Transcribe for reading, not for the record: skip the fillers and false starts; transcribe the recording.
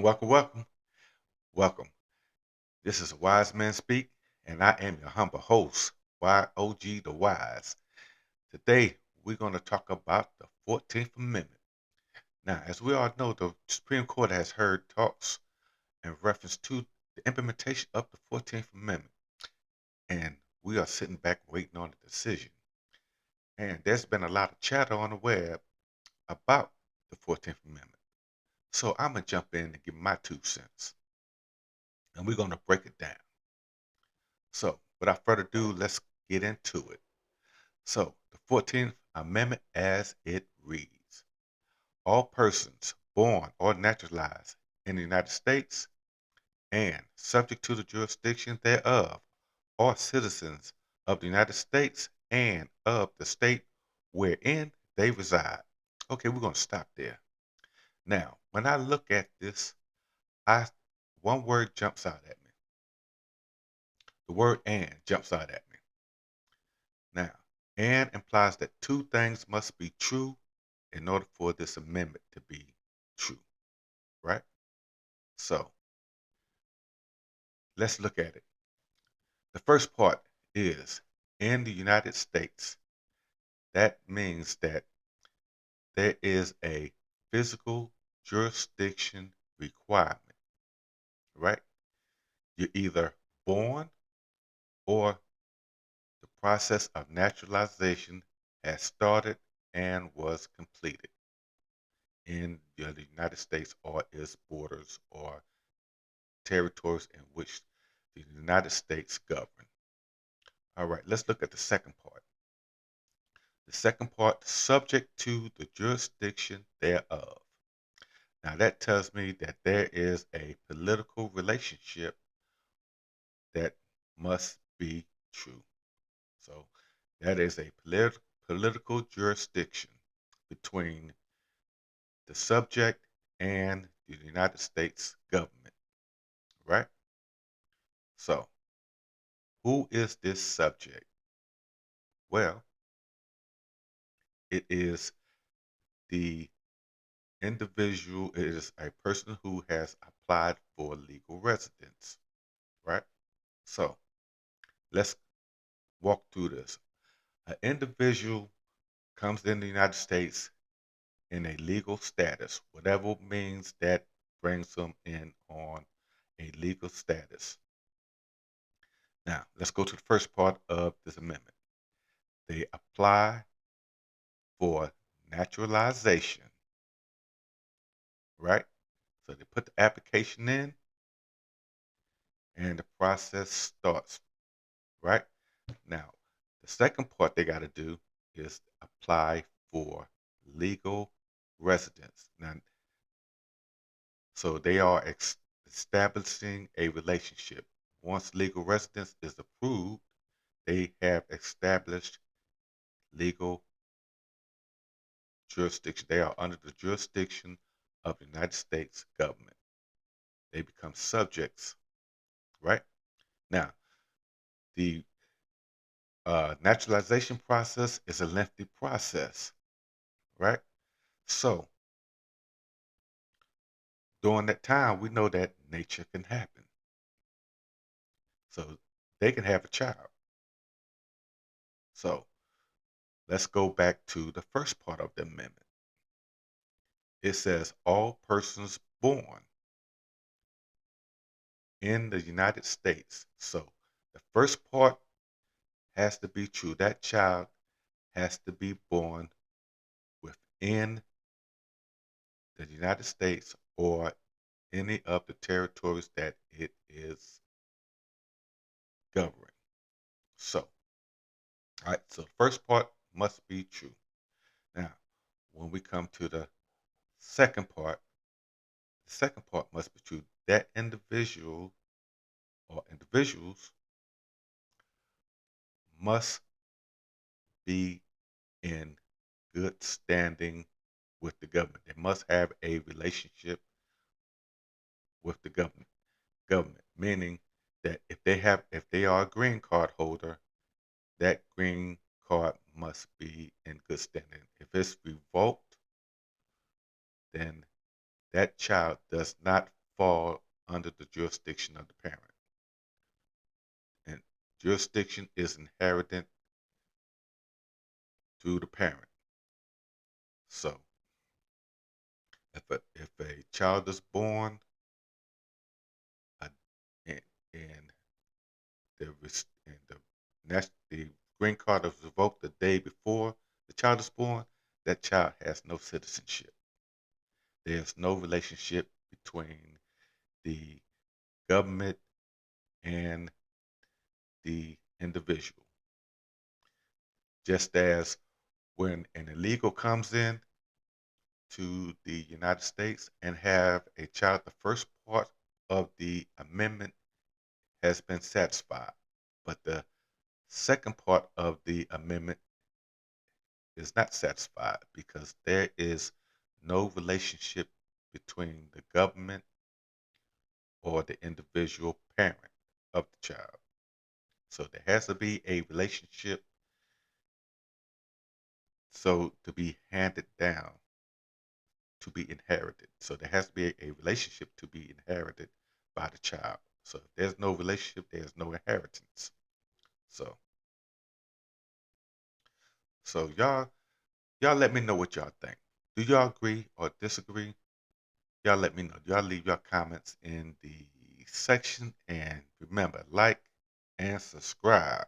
Welcome. This is a Wise Man Speak, and I am your humble host, YOG the Wise. Today, we're going to talk about the 14th Amendment. Now, as we all know, the Supreme Court has heard talks in reference to the implementation of the 14th Amendment, and we are sitting back waiting on a decision. And there's been a lot of chatter on the web about the 14th Amendment. So I'm going to jump in and give my 2 cents, and we're going to break it down. So, without further ado, let's get into it. So, the 14th Amendment as it reads: all persons born or naturalized in the United States and subject to the jurisdiction thereof are citizens of the United States and of the state wherein they reside. Okay, we're going to stop there. Now, when I look at this, I one word jumps out at me. The word "and" jumps out at me. Now, "and" implies that two things must be true in order for this amendment to be true, right? So let's look at it. The first part is in the United States. That means that there is a physical jurisdiction requirement, right? You're either born or the process of naturalization has started and was completed in the United States or its borders or territories in which the United States govern. All right, let's look at the second part. The second part, subject to the jurisdiction thereof. Now, that tells me that there is a political relationship that must be true. So, that is a political jurisdiction between the subject and the United States government, right? So, who is this subject? Well, it is the individual, it is a person who has applied for legal residence, right? So let's walk through this. An individual comes in the United States in a legal status, whatever means that brings them in on a legal status. Now, let's go to the first part of this amendment. They apply for naturalization, right? So they put the application in and the process starts, right? Now, the second part they got to do is apply for legal residence. Now, so they are establishing a relationship. Once legal residence is approved, they have established legal jurisdiction. They are under the jurisdiction of the United States government. They become subjects, right? Now, the naturalization process is a lengthy process, right? So during that time, we know that nature can happen. So they can have a child. So let's go back to the first part of the amendment. It says all persons born in the United States. So the first part has to be true. That child has to be born within the United States or any of the territories that it is governing. So, all right, so the first part must be true. Now, when we come to the second part must be true. That individual or individuals must be in good standing with the government. They must have a relationship with the government, meaning that if they are a green card holder, that green card must be in good standing. If it's revoked, then that child does not fall under the jurisdiction of the parent. And jurisdiction is inherited to the parent. So if a child is born uh, and, and the green card is revoked the day before the child is born, that child has no citizenship. There's no relationship between the government and the individual. Just as when an illegal comes in to the United States and have a child, the first part of the amendment has been satisfied, but the second part of the amendment is not satisfied because there is no relationship between the government or the individual parent of the child. So there has to be a relationship so to be handed down, to be inherited. So there has to be a relationship to be inherited by the child. So if there's no relationship, there's no inheritance. So so y'all let me know what y'all think. Do y'all agree or disagree? Y'all let me know. Y'all leave your comments in the section and remember, like and subscribe.